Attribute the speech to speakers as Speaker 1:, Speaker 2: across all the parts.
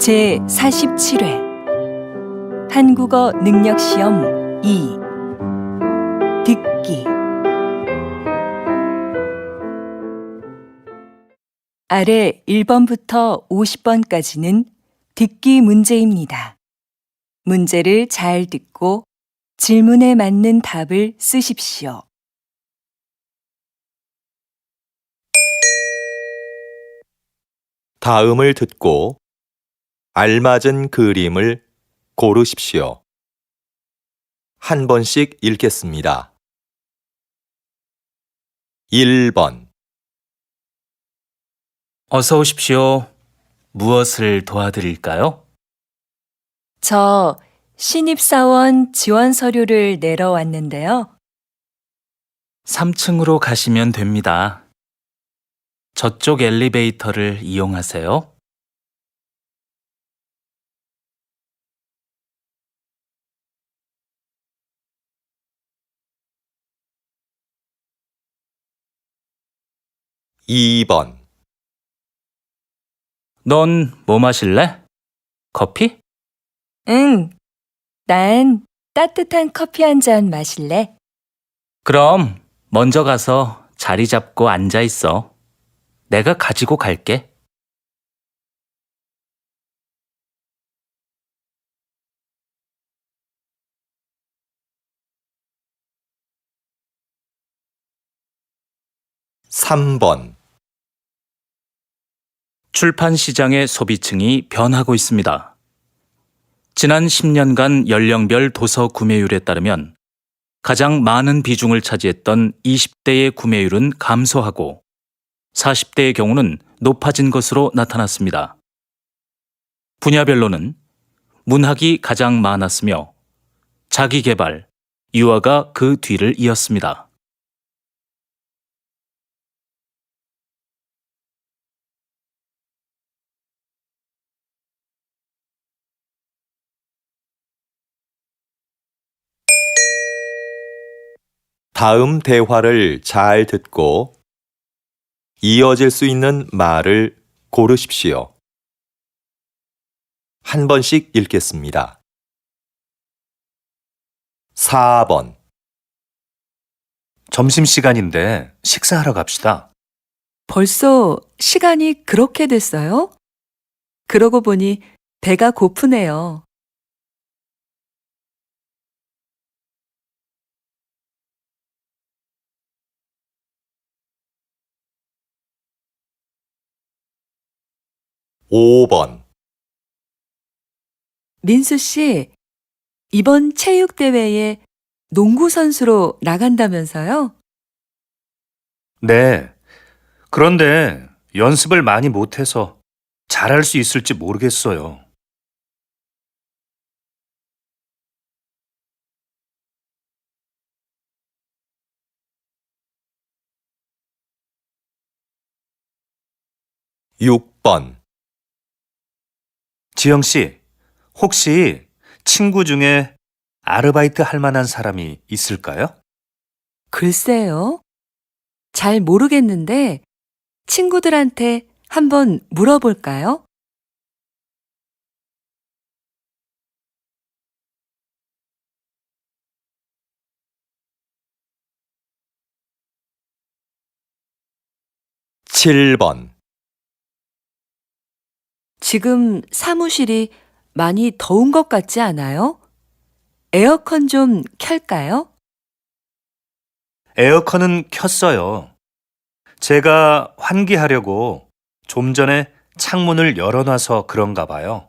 Speaker 1: 제47회 한국어 능력시험 2 듣기. 아래 1번부터 50번까지는 듣기 문제입니다. 문제를 잘 듣고 질문에 맞는 답을 쓰십시오.
Speaker 2: 다음을 듣고 알맞은 그림을 고르십시오. 한 번씩 읽겠습니다. 1번
Speaker 3: 어서 오십시오. 무엇을 도와드릴까요?
Speaker 1: 저 신입사원 지원 서류를 내러 왔는데요.
Speaker 3: 3층으로 가시면 됩니다. 저쪽 엘리베이터를 이용하세요.
Speaker 2: 2번
Speaker 3: 넌 뭐 마실래? 커피?
Speaker 1: 응, 난 따뜻한 커피 한 잔 마실래?
Speaker 3: 그럼 먼저 가서 자리 잡고 앉아 있어. 내가 가지고 갈게.
Speaker 2: 3번
Speaker 3: 출판 시장의 소비층이 변하고 있습니다. 지난 10년간 연령별 도서 구매율에 따르면 가장 많은 비중을 차지했던 20대의 구매율은 감소하고 40대의 경우는 높아진 것으로 나타났습니다. 분야별로는 문학이 가장 많았으며 자기계발, 유아가 그 뒤를 이었습니다.
Speaker 2: 다음 대화를 잘 듣고 이어질 수 있는 말을 고르십시오. 한 번씩 읽겠습니다. 4번
Speaker 4: 점심시간인데 식사하러 갑시다.
Speaker 1: 벌써 시간이 그렇게 됐어요? 그러고 보니 배가 고프네요.
Speaker 2: 5번
Speaker 1: 민수 씨, 이번 체육대회에 농구 선수로 나간다면서요?
Speaker 4: 네. 그런데 연습을 많이 못해서 잘할 수 있을지 모르겠어요.
Speaker 2: 6번
Speaker 4: 지영 씨, 혹시 친구 중에 아르바이트 할 만한 사람이 있을까요?
Speaker 1: 글쎄요. 잘 모르겠는데 친구들한테 한번 물어볼까요?
Speaker 2: 7번
Speaker 1: 지금 사무실이 많이 더운 것 같지 않아요? 에어컨 좀 켤까요?
Speaker 4: 에어컨은 켰어요. 제가 환기하려고 좀 전에 창문을 열어놔서 그런가 봐요.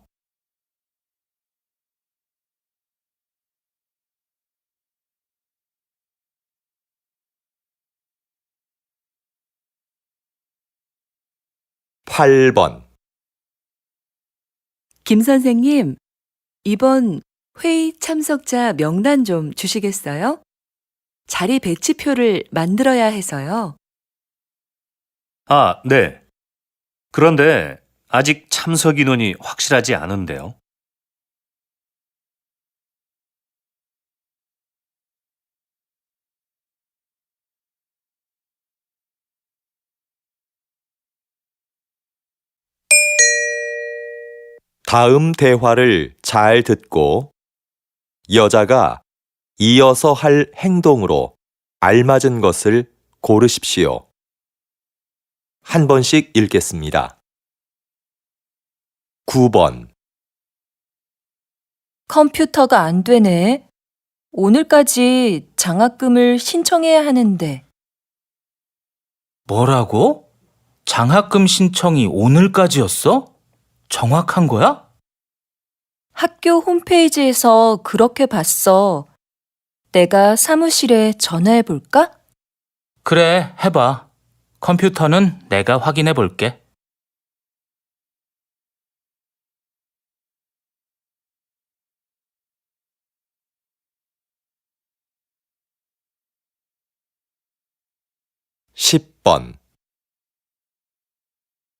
Speaker 2: 8번
Speaker 1: 김 선생님, 이번 회의 참석자 명단 좀 주시겠어요? 자리 배치표를 만들어야 해서요.
Speaker 4: 아, 네. 그런데 아직 참석 인원이 확실하지 않은데요.
Speaker 2: 다음 대화를 잘 듣고 여자가 이어서 할 행동으로 알맞은 것을 고르십시오. 한 번씩 읽겠습니다. 9번,
Speaker 1: 컴퓨터가 안 되네. 오늘까지 장학금을 신청해야 하는데.
Speaker 3: 뭐라고? 장학금 신청이 오늘까지였어? 정확한 거야?
Speaker 1: 학교 홈페이지에서 그렇게 봤어. 내가 사무실에 전화해 볼까?
Speaker 3: 그래, 해봐. 컴퓨터는 내가 확인해 볼게.
Speaker 2: 십 번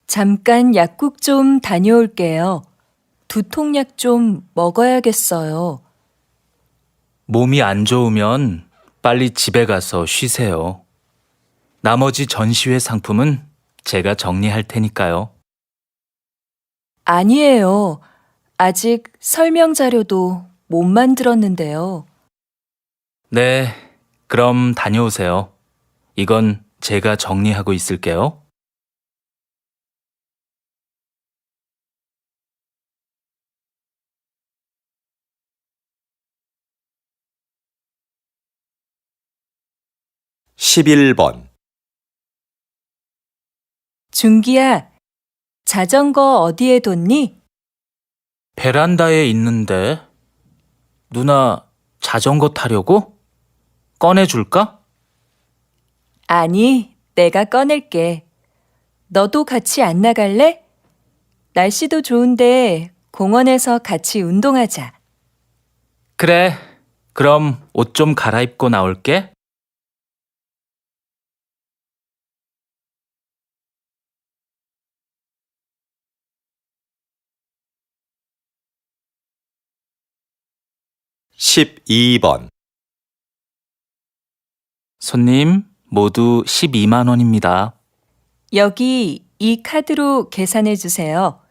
Speaker 1: 잠깐 약국 좀 다녀올게요. 두통약 좀 먹어야겠어요.
Speaker 3: 몸이 안 좋으면 빨리 집에 가서 쉬세요. 나머지 전시회 상품은 제가 정리할 테니까요.
Speaker 1: 아니에요. 아직 설명 자료도 못 만들었는데요.
Speaker 3: 네, 그럼 다녀오세요. 이건 제가 정리하고 있을게요.
Speaker 2: 십일 번
Speaker 1: 준기야, 자전거 어디에 뒀니?
Speaker 3: 베란다에 있는데. 누나, 자전거 타려고? 꺼내줄까?
Speaker 1: 아니, 내가 꺼낼게. 너도 같이 안 나갈래? 날씨도 좋은데 공원에서 같이 운동하자.
Speaker 3: 그래, 그럼 옷 좀 갈아입고 나올게.
Speaker 2: 십이 번
Speaker 3: 손님, 모두 12만 원입니다.
Speaker 1: 여기 이 카드로 계산해 주세요.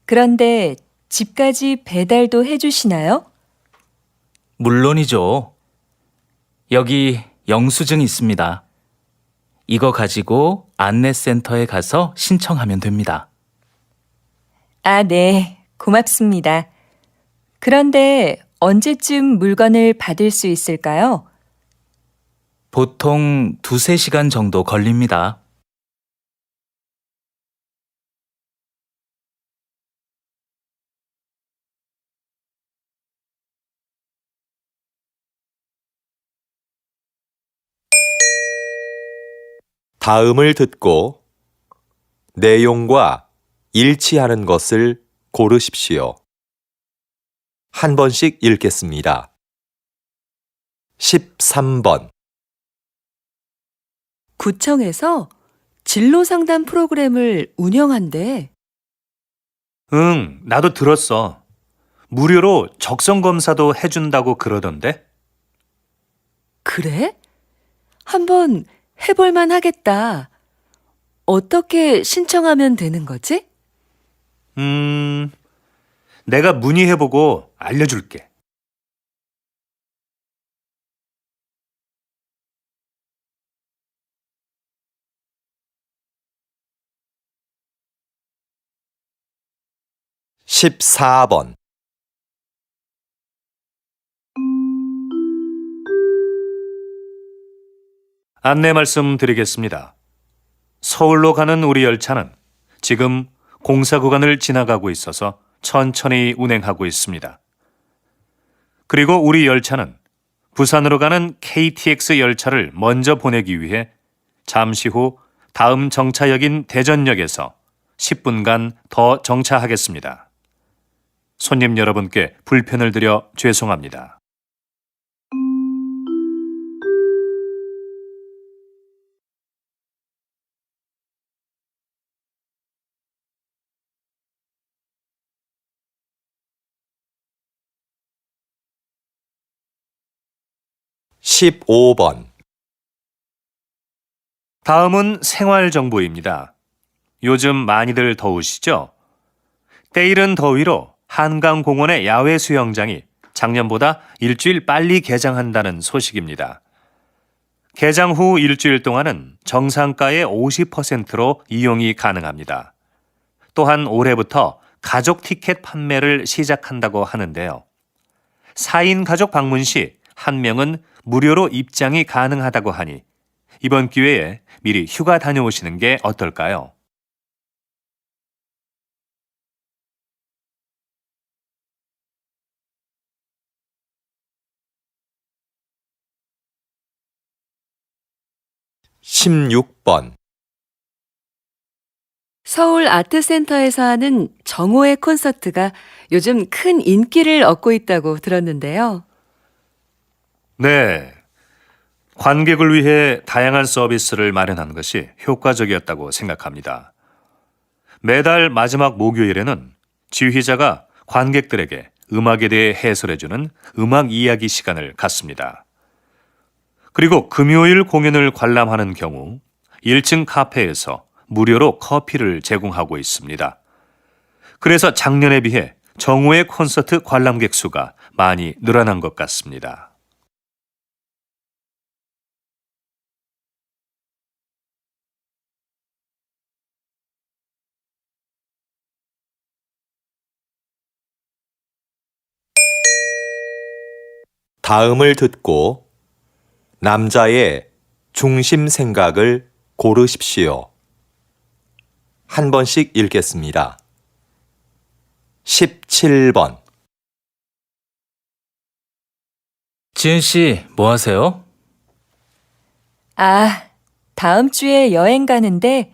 Speaker 1: 그런데 집까지 배달도 해주시나요?
Speaker 3: 물론이죠. 여기 영수증 있습니다. 이거 가지고 안내센터에 가서 신청하면 됩니다.
Speaker 1: 아, 네. 고맙습니다. 그런데 언제쯤 물건을 받을 수 있을까요?
Speaker 3: 보통 2~3시간 정도 걸립니다.
Speaker 2: 다음을 듣고 내용과 일치하는 것을 고르십시오. 한 번씩 읽겠습니다. 13번
Speaker 1: 구청에서 진로 상담 프로그램을 운영한대.
Speaker 4: 응, 나도 들었어. 무료로 적성 검사도 해준다고 그러던데?
Speaker 1: 그래? 한번 해볼만 하겠다. 어떻게 신청하면 되는 거지?
Speaker 4: 내가 문의해보고 알려줄게.
Speaker 2: 십사 번
Speaker 4: 안내 말씀드리겠습니다. 서울로 가는 우리 열차는 지금 공사 구간을 지나가고 있어서 천천히 운행하고 있습니다. 그리고 우리 열차는 부산으로 가는 KTX 열차를 먼저 보내기 위해 잠시 후 다음 정차역인 대전역에서 10분간 더 정차하겠습니다. 손님 여러분께 불편을 드려 죄송합니다.
Speaker 2: 십오 번
Speaker 4: 다음은 생활 정보입니다. 요즘 많이들 더우시죠? 때이른 더위로 한강공원의 야외 수영장이 작년보다 일주일 빨리 개장한다는 소식입니다. 개장 후 일주일 동안은 정상가의 50%로 이용이 가능합니다. 또한 올해부터 가족 티켓 판매를 시작한다고 하는데요. 4인 가족 방문 시 1명은 무료로 입장이 가능하다고 하니 이번 기회에 미리 휴가 다녀오시는 게 어떨까요?
Speaker 2: 십육 번
Speaker 1: 서울 아트센터에서 하는 정오의 콘서트가 요즘 큰 인기를 얻고 있다고 들었는데요.
Speaker 4: 네. 관객을 위해 다양한 서비스를 마련한 것이 효과적이었다고 생각합니다. 매달 마지막 목요일에는 지휘자가 관객들에게 음악에 대해 해설해주는 음악 이야기 시간을 갖습니다. 그리고 금요일 공연을 관람하는 경우 1층 카페에서 무료로 커피를 제공하고 있습니다. 그래서 작년에 비해 정오의 콘서트 관람객 수가 많이 늘어난 것 같습니다.
Speaker 2: 다음을 듣고 남자의 중심 생각을 고르십시오. 한 번씩 읽겠습니다. 17번,
Speaker 3: 지은 씨, 뭐 하세요?
Speaker 1: 아, 다음 주에 여행 가는데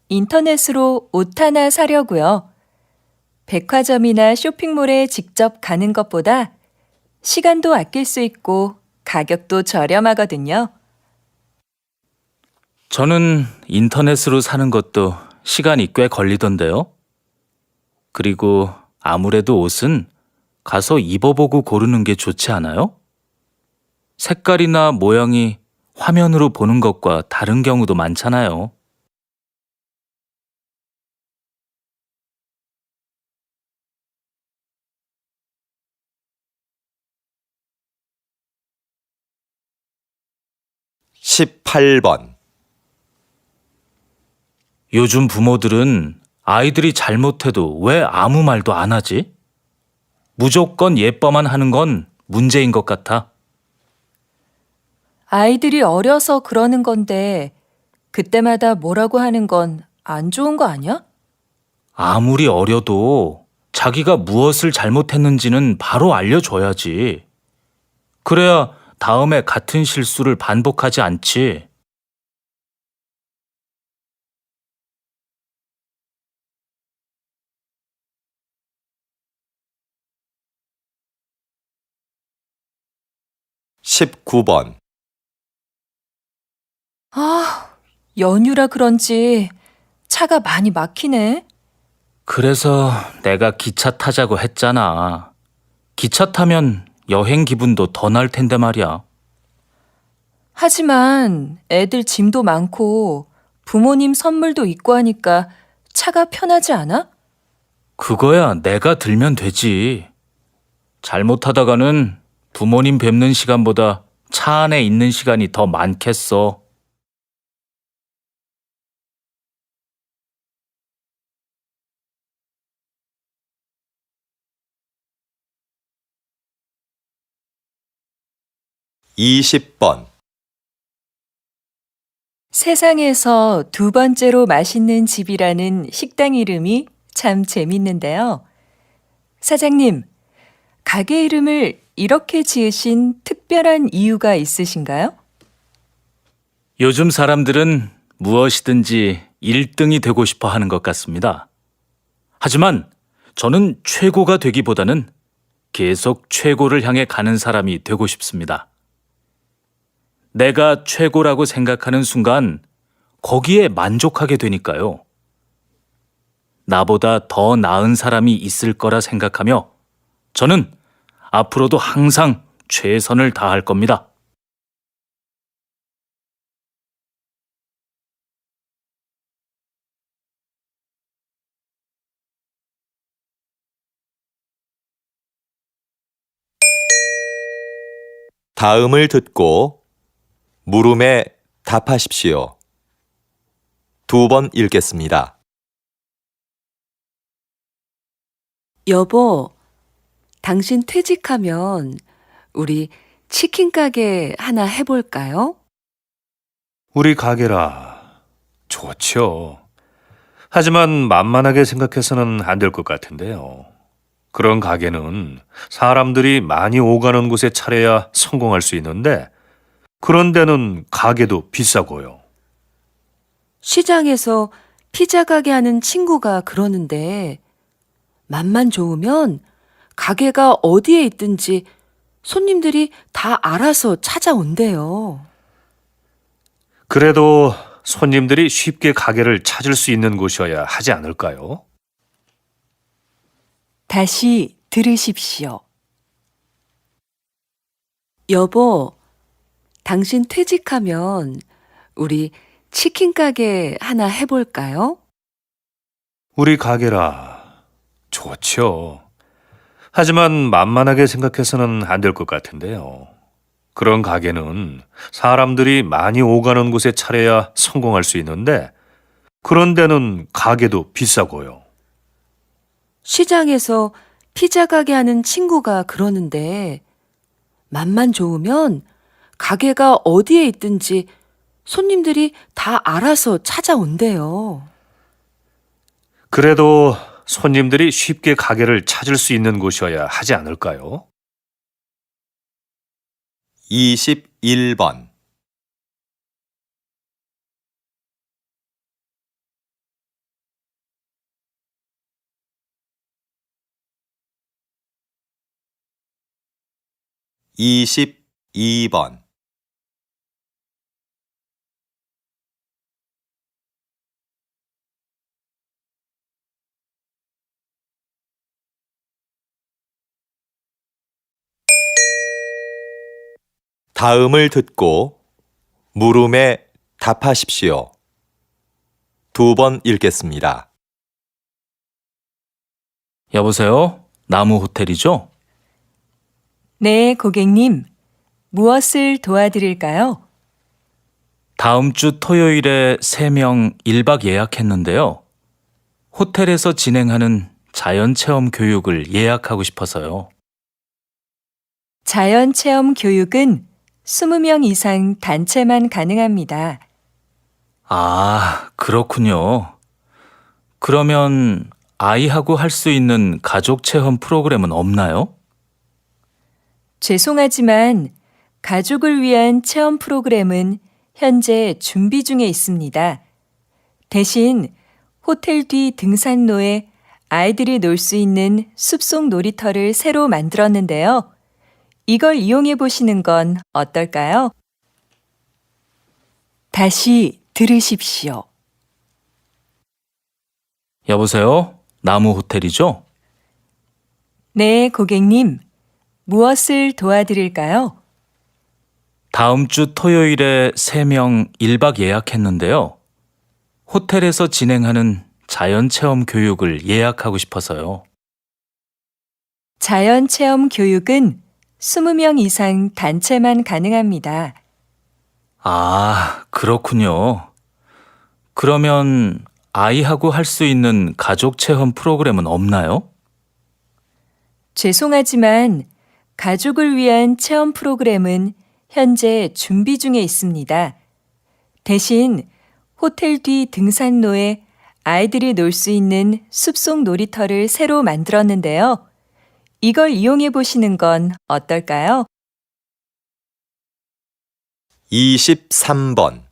Speaker 1: 인터넷으로 옷 하나 사려고요. 백화점이나 쇼핑몰에 직접 가는 것보다 시간도 아낄 수 있고 가격도 저렴하거든요.
Speaker 3: 저는 인터넷으로 사는 것도 시간이 꽤 걸리던데요. 그리고 아무래도 옷은 가서 입어보고 고르는 게 좋지 않아요? 색깔이나 모양이 화면으로 보는 것과 다른 경우도 많잖아요.
Speaker 2: 십팔 번
Speaker 3: 요즘 부모들은 아이들이 잘못해도 왜 아무 말도 안 하지? 무조건 예뻐만 하는 건 문제인 것 같아.
Speaker 1: 아이들이 어려서 그러는 건데 그때마다 뭐라고 하는 건 안 좋은 거 아니야?
Speaker 3: 아무리 어려도 자기가 무엇을 잘못했는지는 바로 알려줘야지. 그래야 다음에 같은 실수를 반복하지 않지.
Speaker 2: 십구 번
Speaker 1: 아, 연휴라 그런지 차가 많이 막히네.
Speaker 3: 그래서 내가 기차 타자고 했잖아. 기차 타면 여행 기분도 더 날 텐데 말이야.
Speaker 1: 하지만 애들 짐도 많고 부모님 선물도 있고 하니까 차가 편하지 않아?
Speaker 3: 그거야 내가 들면 되지. 잘못하다가는 부모님 뵙는 시간보다 차 안에 있는 시간이 더 많겠어.
Speaker 2: 이십 번
Speaker 1: 세상에서 두 번째로 맛있는 집이라는 식당 이름이 참 재밌는데요. 사장님, 가게 이름을 이렇게 지으신 특별한 이유가 있으신가요?
Speaker 3: 요즘 사람들은 무엇이든지 1등이 되고 싶어 하는 것 같습니다. 하지만 저는 최고가 되기보다는 계속 최고를 향해 가는 사람이 되고 싶습니다. 내가 최고라고 생각하는 순간 거기에 만족하게 되니까요. 나보다 더 나은 사람이 있을 거라 생각하며 저는 앞으로도 항상 최선을 다할 겁니다.
Speaker 2: 다음을 듣고 물음에 답하십시오. 2번 읽겠습니다.
Speaker 1: 여보, 당신 퇴직하면 우리 치킨 가게 하나 해볼까요?
Speaker 4: 우리 가게라. 좋죠. 하지만 만만하게 생각해서는 안 될 것 같은데요. 그런 가게는 사람들이 많이 오가는 곳에 차려야 성공할 수 있는데 그런 데는 가게도 비싸고요.
Speaker 1: 시장에서 피자 가게 하는 친구가 그러는데 맛만 좋으면 가게가 어디에 있든지 손님들이 다 알아서 찾아온대요.
Speaker 4: 그래도 손님들이 쉽게 가게를 찾을 수 있는 곳이어야 하지 않을까요?
Speaker 1: 다시 들으십시오. 여보, 당신 퇴직하면 우리 치킨 가게 하나 해볼까요?
Speaker 4: 우리 가게라. 좋죠. 하지만 만만하게 생각해서는 안 될 것 같은데요. 그런 가게는 사람들이 많이 오가는 곳에 차려야 성공할 수 있는데 그런 데는 가게도 비싸고요.
Speaker 1: 시장에서 피자 가게 하는 친구가 그러는데 맛만 좋으면 가게가 어디에 있든지 손님들이 다 알아서 찾아온대요.
Speaker 4: 그래도 손님들이 쉽게 가게를 찾을 수 있는 곳이어야 하지 않을까요?
Speaker 2: 21번. (22번) 다음을 듣고 물음에 답하십시오. 2번 읽겠습니다.
Speaker 3: 여보세요? 나무 호텔이죠?
Speaker 5: 네, 고객님. 무엇을 도와드릴까요?
Speaker 3: 다음 주 토요일에 3명 1박 예약했는데요. 호텔에서 진행하는 자연체험 교육을 예약하고 싶어서요.
Speaker 5: 자연체험 교육은 20명 이상 단체만 가능합니다.
Speaker 3: 아, 그렇군요. 그러면 아이하고 할 수 있는 가족 체험 프로그램은 없나요?
Speaker 5: 죄송하지만 가족을 위한 체험 프로그램은 현재 준비 중에 있습니다. 대신 호텔 뒤 등산로에 아이들이 놀 수 있는 숲속 놀이터를 새로 만들었는데요. 이걸 이용해 보시는 건 어떨까요?
Speaker 1: 다시 들으십시오.
Speaker 3: 여보세요? 나무 호텔이죠?
Speaker 5: 네, 고객님. 무엇을 도와드릴까요?
Speaker 3: 다음 주 토요일에 3명 1박 예약했는데요. 호텔에서 진행하는 자연체험 교육을 예약하고 싶어서요.
Speaker 5: 자연체험 교육은 20명 이상 단체만 가능합니다.
Speaker 3: 아, 그렇군요. 그러면 아이하고 할 수 있는 가족 체험 프로그램은 없나요?
Speaker 5: 죄송하지만 가족을 위한 체험 프로그램은 현재 준비 중에 있습니다. 대신 호텔 뒤 등산로에 아이들이 놀 수 있는 숲속 놀이터를 새로 만들었는데요. 이걸 이용해 보시는 건 어떨까요?
Speaker 2: 23번.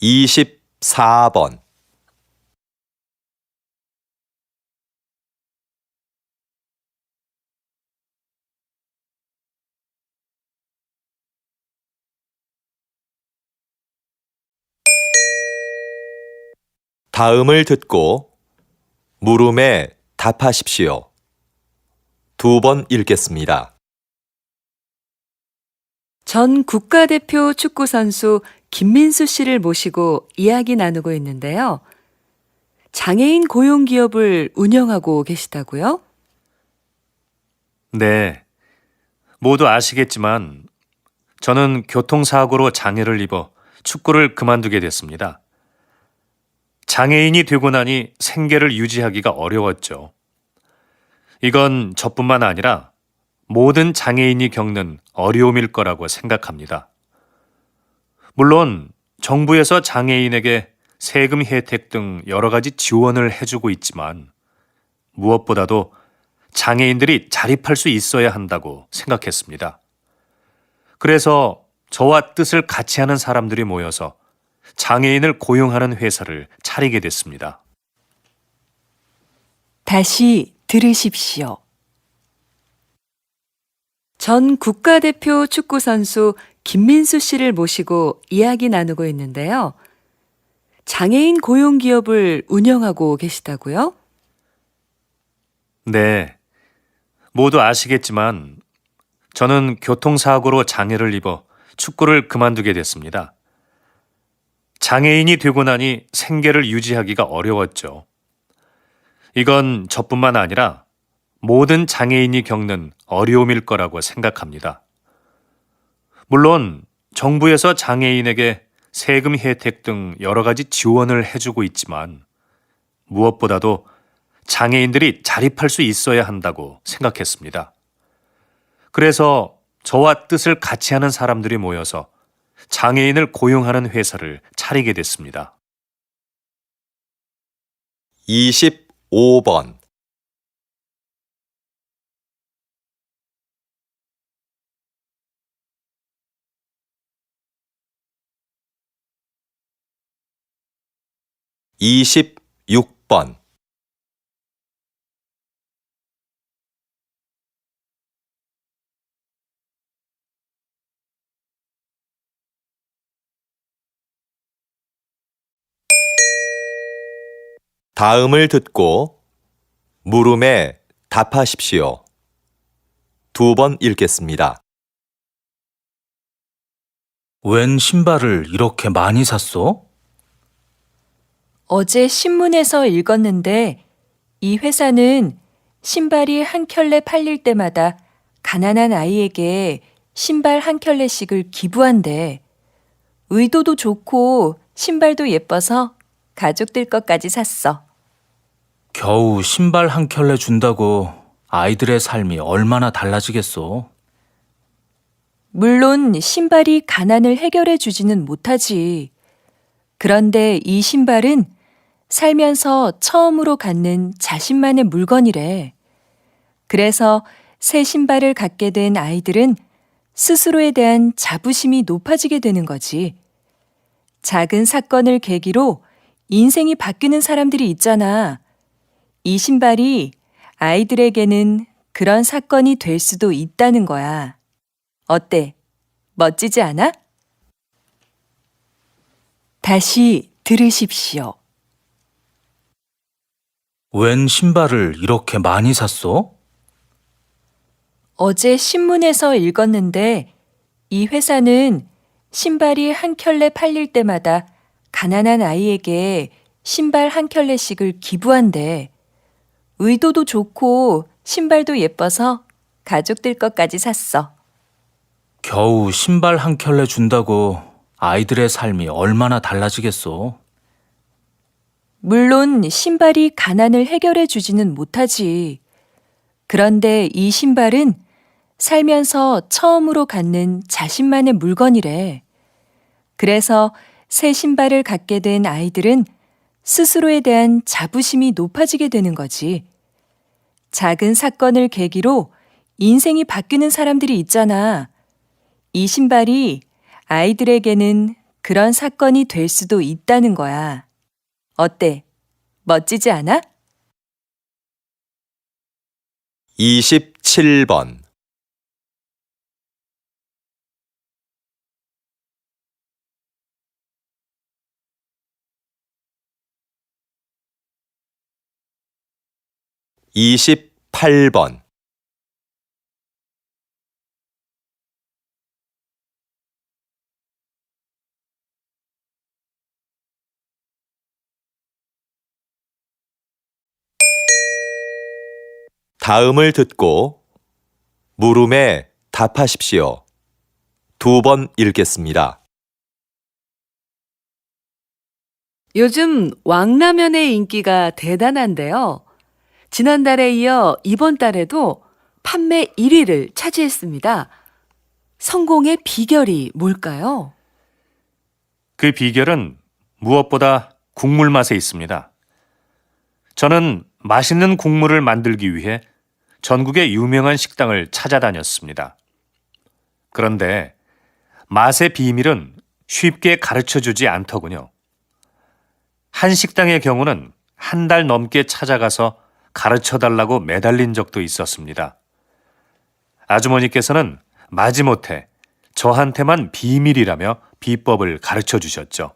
Speaker 2: (24번) 다음을 듣고 물음에 답하십시오. 2번 읽겠습니다.
Speaker 1: 전 국가대표 축구 선수 김민수 씨를 모시고 이야기 나누고 있는데요. 장애인 고용 기업을 운영하고 계시다고요?
Speaker 4: 네. 모두 아시겠지만 저는 교통사고로 장애를 입어 축구를 그만두게 됐습니다. 장애인이 되고 나니 생계를 유지하기가 어려웠죠. 이건 저뿐만 아니라 모든 장애인이 겪는 어려움일 거라고 생각합니다. 물론 정부에서 장애인에게 세금 혜택 등 여러 가지 지원을 해주고 있지만 무엇보다도 장애인들이 자립할 수 있어야 한다고 생각했습니다. 그래서 저와 뜻을 같이 하는 사람들이 모여서 장애인을 고용하는 회사를 차리게 됐습니다.
Speaker 5: 다시 들으십시오.
Speaker 1: 전 국가대표 축구 선수 김민수 씨를 모시고 이야기 나누고 있는데요. 장애인 고용 기업을 운영하고 계시다고요?
Speaker 4: 네. 모두 아시겠지만 저는 교통사고로 장애를 입어 축구를 그만두게 됐습니다. 장애인이 되고 나니 생계를 유지하기가 어려웠죠. 이건 저뿐만 아니라 모든 장애인이 겪는 어려움일 거라고 생각합니다. 물론 정부에서 장애인에게 세금 혜택 등 여러 가지 지원을 해주고 있지만 무엇보다도 장애인들이 자립할 수 있어야 한다고 생각했습니다. 그래서 저와 뜻을 같이 하는 사람들이 모여서 장애인을 고용하는 회사를 차리게 됐습니다.
Speaker 2: 25번 26번 다음을 듣고 물음에 답하십시오. 2번 읽겠습니다.
Speaker 3: 웬 신발을 이렇게 많이 샀어?
Speaker 5: 어제 신문에서 읽었는데 이 회사는 신발이 한 켤레 팔릴 때마다 가난한 아이에게 신발 한 켤레씩을 기부한대. 의도도 좋고 신발도 예뻐서 가족들 것까지 샀어.
Speaker 3: 겨우 신발 한 켤레 준다고 아이들의 삶이 얼마나 달라지겠어.
Speaker 5: 물론 신발이 가난을 해결해 주지는 못하지. 그런데 이 신발은 살면서 처음으로 갖는 자신만의 물건이래. 그래서 새 신발을 갖게 된 아이들은 스스로에 대한 자부심이 높아지게 되는 거지. 작은 사건을 계기로 인생이 바뀌는 사람들이 있잖아. 이 신발이 아이들에게는 그런 사건이 될 수도 있다는 거야. 어때? 멋지지 않아? 다시 들으십시오.
Speaker 3: 웬 신발을 이렇게 많이 샀어?
Speaker 5: 어제 신문에서 읽었는데 이 회사는 신발이 한 켤레 팔릴 때마다 가난한 아이에게 신발 한 켤레씩을 기부한대. 의도도 좋고 신발도 예뻐서 가족들 것까지 샀어.
Speaker 3: 겨우 신발 한 켤레 준다고 아이들의 삶이 얼마나 달라지겠어.
Speaker 5: 물론 신발이 가난을 해결해 주지는 못하지. 그런데 이 신발은 살면서 처음으로 갖는 자신만의 물건이래. 그래서 새 신발을 갖게 된 아이들은 스스로에 대한 자부심이 높아지게 되는 거지. 작은 사건을 계기로 인생이 바뀌는 사람들이 있잖아. 이 신발이 아이들에게는 그런 사건이 될 수도 있다는 거야. 어때? 멋지지 않아?
Speaker 2: 27번 28번 다음을 듣고 물음에 답하십시오. 2번 읽겠습니다.
Speaker 1: 요즘 왕라면의 인기가 대단한데요. 지난달에 이어 이번 달에도 판매 1위를 차지했습니다. 성공의 비결이 뭘까요?
Speaker 4: 그 비결은 무엇보다 국물 맛에 있습니다. 저는 맛있는 국물을 만들기 위해 전국의 유명한 식당을 찾아다녔습니다. 그런데 맛의 비밀은 쉽게 가르쳐주지 않더군요. 한 식당의 경우는 한 달 넘게 찾아가서 가르쳐달라고 매달린 적도 있었습니다. 아주머니께서는 마지못해 저한테만 비밀이라며 비법을 가르쳐 주셨죠.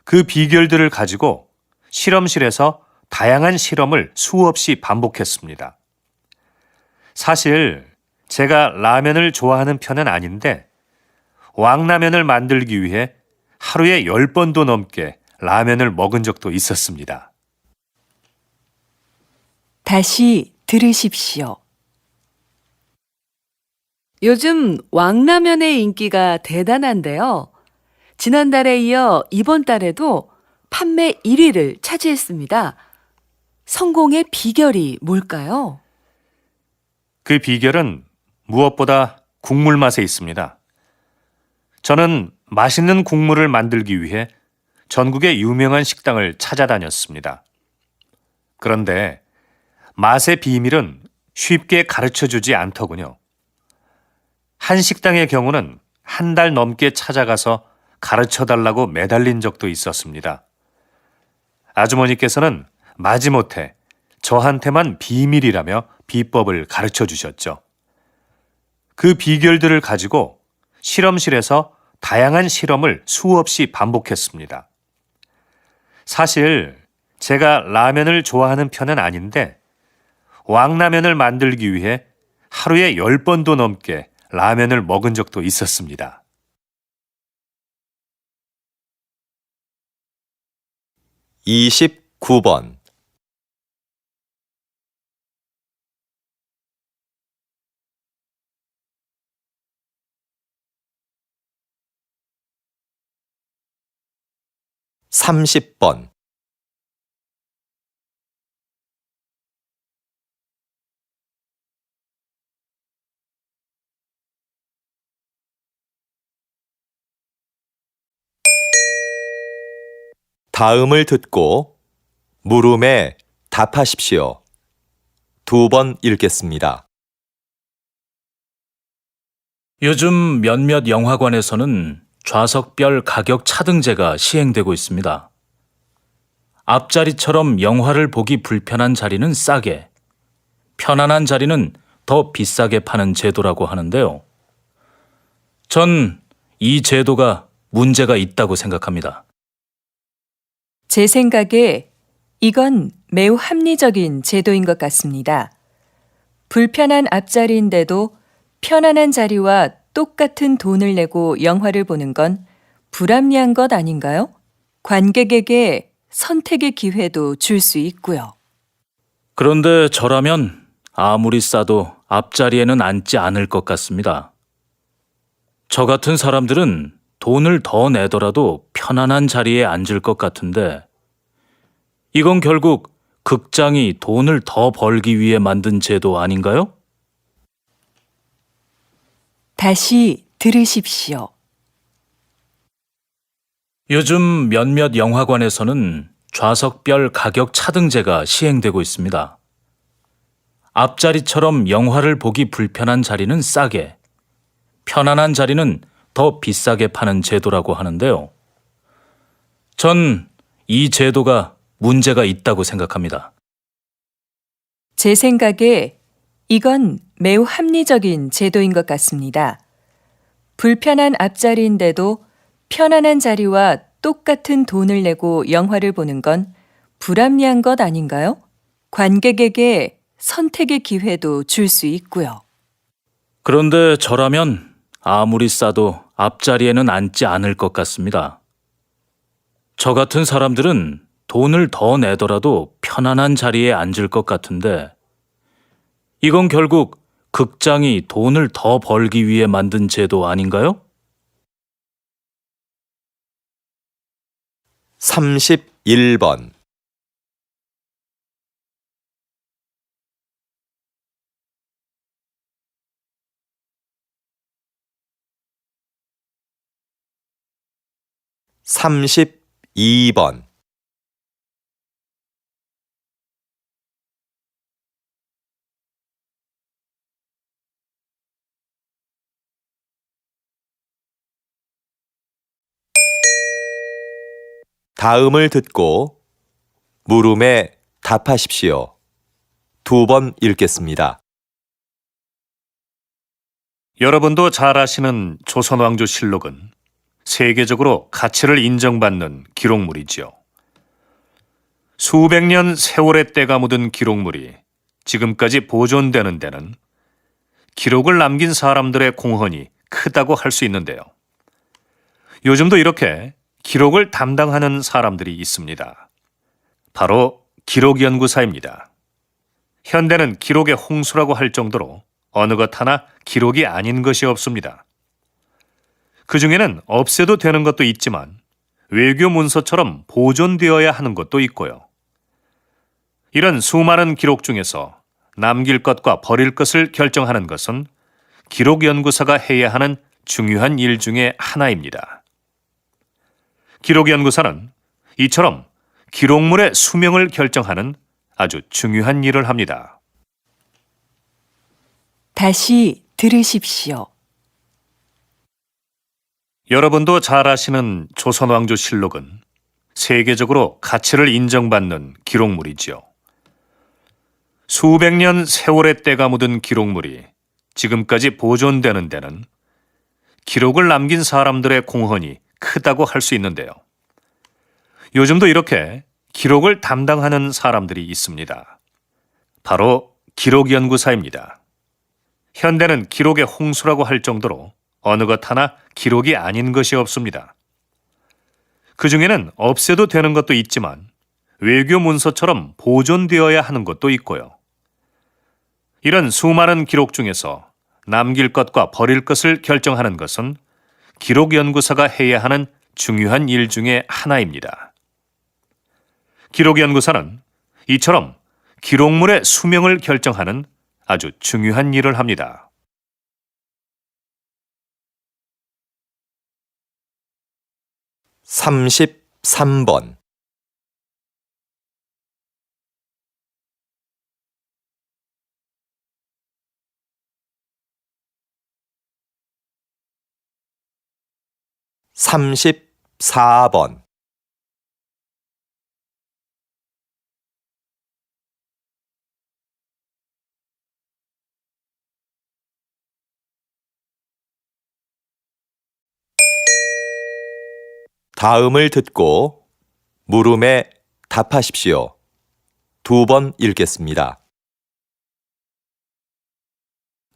Speaker 4: 그 비결들을 가지고 실험실에서 다양한 실험을 수없이 반복했습니다. 사실 제가 라면을 좋아하는 편은 아닌데 왕라면을 만들기 위해 하루에 10번도 넘게 라면을 먹은 적도 있었습니다.
Speaker 5: 다시 들으십시오.
Speaker 1: 요즘 왕라면의 인기가 대단한데요. 지난달에 이어 이번 달에도 판매 1위를 차지했습니다. 성공의 비결이 뭘까요?
Speaker 4: 그 비결은 무엇보다 국물 맛에 있습니다. 저는 맛있는 국물을 만들기 위해 전국의 유명한 식당을 찾아다녔습니다. 그런데 맛의 비밀은 쉽게 가르쳐주지 않더군요. 한 식당의 경우는 한 달 넘게 찾아가서 가르쳐달라고 매달린 적도 있었습니다. 아주머니께서는 마지못해 저한테만 비밀이라며 비법을 가르쳐 주셨죠. 그 비결들을 가지고 실험실에서 다양한 실험을 수없이 반복했습니다. 사실 제가 라면을 좋아하는 편은 아닌데 왕라면을 만들기 위해 하루에 10번도 넘게 라면을 먹은 적도 있었습니다.
Speaker 2: (29번) 30번 다음을 듣고 물음에 답하십시오. 2번 읽겠습니다.
Speaker 3: 요즘 몇몇 영화관에서는 좌석별 가격 차등제가 시행되고 있습니다. 앞자리처럼 영화를 보기 불편한 자리는 싸게, 편안한 자리는 더 비싸게 파는 제도라고 하는데요. 전 이 제도가 문제가 있다고 생각합니다.
Speaker 5: 제 생각에 이건 매우 합리적인 제도인 것 같습니다. 불편한 앞자리인데도 편안한 자리와 똑같은 돈을 내고 영화를 보는 건 불합리한 것 아닌가요? 관객에게 선택의 기회도 줄 수 있고요.
Speaker 3: 그런데 저라면 아무리 싸도 앞자리에는 앉지 않을 것 같습니다. 저 같은 사람들은 돈을 더 내더라도 편안한 자리에 앉을 것 같은데 이건 결국 극장이 돈을 더 벌기 위해 만든 제도 아닌가요?
Speaker 5: 다시 들으십시오.
Speaker 3: 요즘 몇몇 영화관에서는 좌석별 가격 차등제가 시행되고 있습니다. 앞자리처럼 영화를 보기 불편한 자리는 싸게, 편안한 자리는 더 비싸게 파는 제도라고 하는데요. 전 이 제도가 문제가 있다고 생각합니다.
Speaker 5: 제 생각에 이건 매우 합리적인 제도인 것 같습니다. 불편한 앞자리인데도 편안한 자리와 똑같은 돈을 내고 영화를 보는 건 불합리한 것 아닌가요? 관객에게 선택의 기회도 줄 수 있고요.
Speaker 3: 그런데 저라면 아무리 싸도 앞자리에는 앉지 않을 것 같습니다. 저 같은 사람들은 돈을 더 내더라도 편안한 자리에 앉을 것 같은데 이건 결국 극장이 돈을 더 벌기 위해 만든 제도 아닌가요?
Speaker 2: 31번. 32번. '다음을 듣고 물음에 답하십시오. 2번 읽겠습니다.
Speaker 4: 여러분도 잘 아시는 조선왕조실록은 세계적으로 가치를 인정받는 기록물이지요. 수백 년 세월의 때가 묻은 기록물이 지금까지 보존되는 데는 기록을 남긴 사람들의 공헌이 크다고 할 수 있는데요. 요즘도 이렇게 기록을 담당하는 사람들이 있습니다. 바로 기록연구사입니다. 현대는 기록의 홍수라고 할 정도로 어느 것 하나 기록이 아닌 것이 없습니다. 그 중에는 없애도 되는 것도 있지만 외교 문서처럼 보존되어야 하는 것도 있고요. 이런 수많은 기록 중에서 남길 것과 버릴 것을 결정하는 것은 기록연구사가 해야 하는 중요한 일 중에 하나입니다. 기록연구사는 이처럼 기록물의 수명을 결정하는 아주 중요한 일을 합니다.
Speaker 1: 다시 들으십시오.
Speaker 4: 여러분도 잘 아시는 조선왕조실록은 세계적으로 가치를 인정받는 기록물이지요. 수백 년 세월의 때가 묻은 기록물이 지금까지 보존되는 데는 기록을 남긴 사람들의 공헌이 크다고 할 수 있는데요. 요즘도 이렇게 기록을 담당하는 사람들이 있습니다. 바로 기록연구사입니다. 현대는 기록의 홍수라고 할 정도로 어느 것 하나 기록이 아닌 것이 없습니다. 그 중에는 없애도 되는 것도 있지만 외교 문서처럼 보존되어야 하는 것도 있고요. 이런 수많은 기록 중에서 남길 것과 버릴 것을 결정하는 것은 기록연구사가 해야 하는 중요한 일 중에 하나입니다. 기록연구사는 이처럼 기록물의 수명을 결정하는 아주 중요한 일을 합니다.
Speaker 2: 33번. 34번. '다음을 듣고 물음에 답하십시오. 2번 읽겠습니다.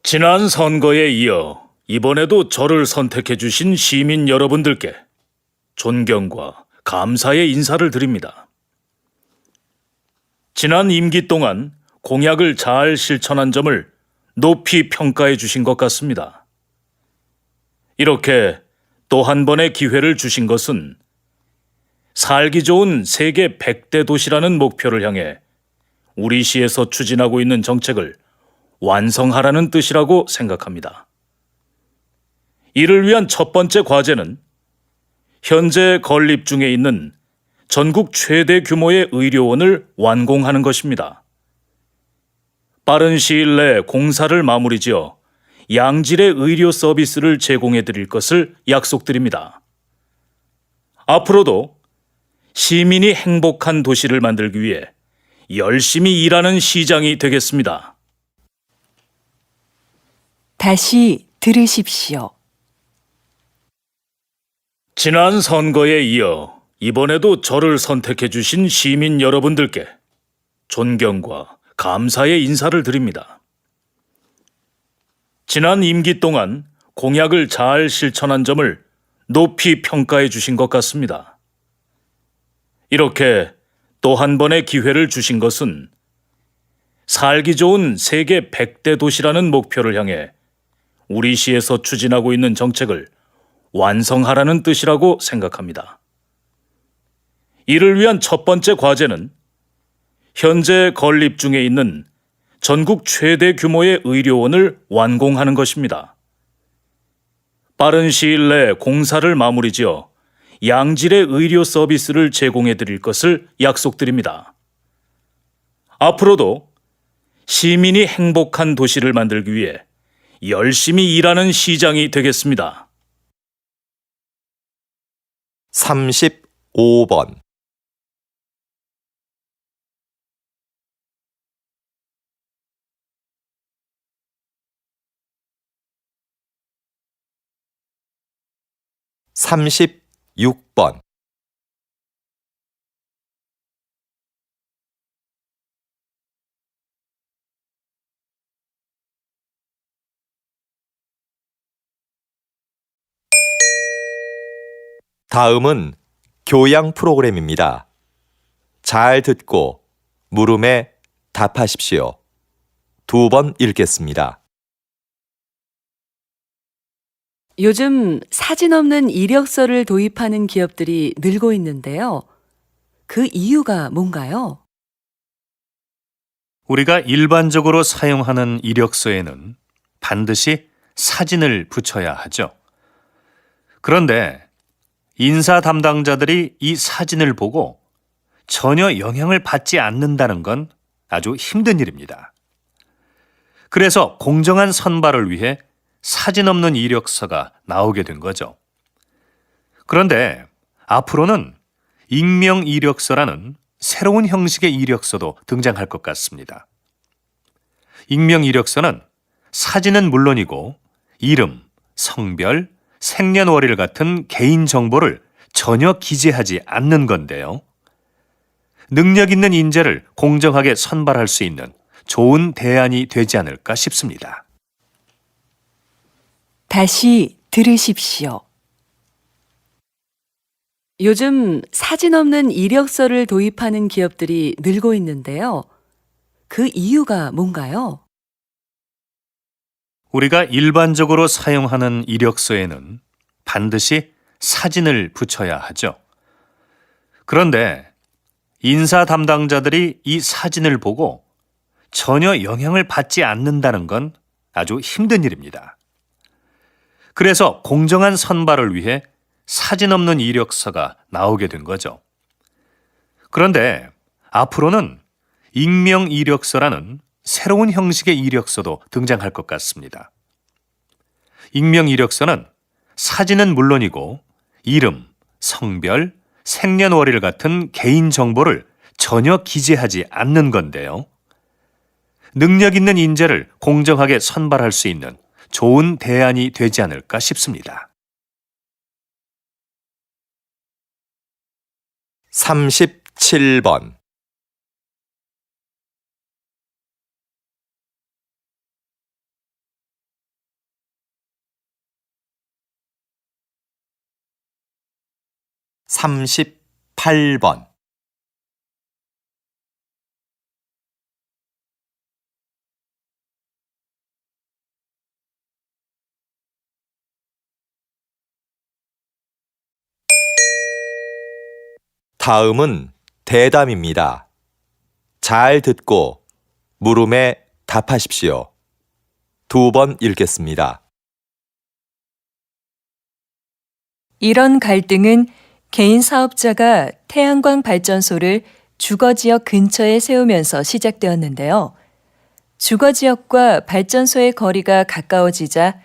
Speaker 3: 지난 선거에 이어 이번에도 저를 선택해 주신 시민 여러분들께 존경과 감사의 인사를 드립니다. 지난 임기 동안 공약을 잘 실천한 점을 높이 평가해 주신 것 같습니다. 이렇게 또 한 번의 기회를 주신 것은 살기 좋은 세계 100대 도시라는 목표를 향해 우리 시에서 추진하고 있는 정책을 완성하라는 뜻이라고 생각합니다. 이를 위한 첫 번째 과제는 현재 건립 중에 있는 전국 최대 규모의 의료원을 완공하는 것입니다. 빠른 시일 내 공사를 마무리 지어 양질의 의료 서비스를 제공해 드릴 것을 약속드립니다. 앞으로도 시민이 행복한 도시를 만들기 위해 열심히 일하는 시장이 되겠습니다.
Speaker 1: 다시 들으십시오.
Speaker 3: 지난 선거에 이어 이번에도 저를 선택해 주신 시민 여러분들께 존경과 감사의 인사를 드립니다. 지난 임기 동안 공약을 잘 실천한 점을 높이 평가해 주신 것 같습니다. 이렇게 또 한 번의 기회를 주신 것은 살기 좋은 세계 100대 도시라는 목표를 향해 우리 시에서 추진하고 있는 정책을 완성하라는 뜻이라고 생각합니다. 이를 위한 첫 번째 과제는 현재 건립 중에 있는 전국 최대 규모의 의료원을 완공하는 것입니다. 빠른 시일 내 공사를 마무리지어 양질의 의료 서비스를 제공해 드릴 것을 약속드립니다. 앞으로도 시민이 행복한 도시를 만들기 위해 열심히 일하는 시장이 되겠습니다.
Speaker 2: 35번 36번 '다음은 교양 프로그램입니다. 잘 듣고 물음에 답하십시오. 2번 읽겠습니다.
Speaker 1: 요즘 사진 없는 이력서를 도입하는 기업들이 늘고 있는데요. 그 이유가 뭔가요?
Speaker 4: 우리가 일반적으로 사용하는 이력서에는 반드시 사진을 붙여야 하죠. 그런데 인사 담당자들이 이 사진을 보고 전혀 영향을 받지 않는다는 건 아주 힘든 일입니다. 그래서 공정한 선발을 위해 사진 없는 이력서가 나오게 된 거죠. 그런데 앞으로는 익명 이력서라는 새로운 형식의 이력서도 등장할 것 같습니다. 익명 이력서는 사진은 물론이고 이름, 성별, 생년월일 같은 개인 정보를 전혀 기재하지 않는 건데요. 능력 있는 인재를 공정하게 선발할 수 있는 좋은 대안이 되지 않을까 싶습니다.
Speaker 5: 다시 들으십시오.
Speaker 1: 요즘 사진 없는 이력서를 도입하는 기업들이 늘고 있는데요. 그 이유가 뭔가요?
Speaker 4: 우리가 일반적으로 사용하는 이력서에는 반드시 사진을 붙여야 하죠. 그런데 인사 담당자들이 이 사진을 보고 전혀 영향을 받지 않는다는 건 아주 힘든 일입니다. 그래서 공정한 선발을 위해 사진 없는 이력서가 나오게 된 거죠. 그런데 앞으로는 익명 이력서라는 새로운 형식의 이력서도 등장할 것 같습니다. 익명 이력서는 사진은 물론이고 이름, 성별, 생년월일 같은 개인 정보를 전혀 기재하지 않는 건데요. 능력 있는 인재를 공정하게 선발할 수 있는 좋은 대안이 되지 않을까 싶습니다.
Speaker 2: 37번 38번 '다음은 대담입니다. 잘 듣고 물음에 답하십시오. 2번 읽겠습니다.
Speaker 5: 이런 갈등은 개인 사업자가 태양광 발전소를 주거지역 근처에 세우면서 시작되었는데요. 주거지역과 발전소의 거리가 가까워지자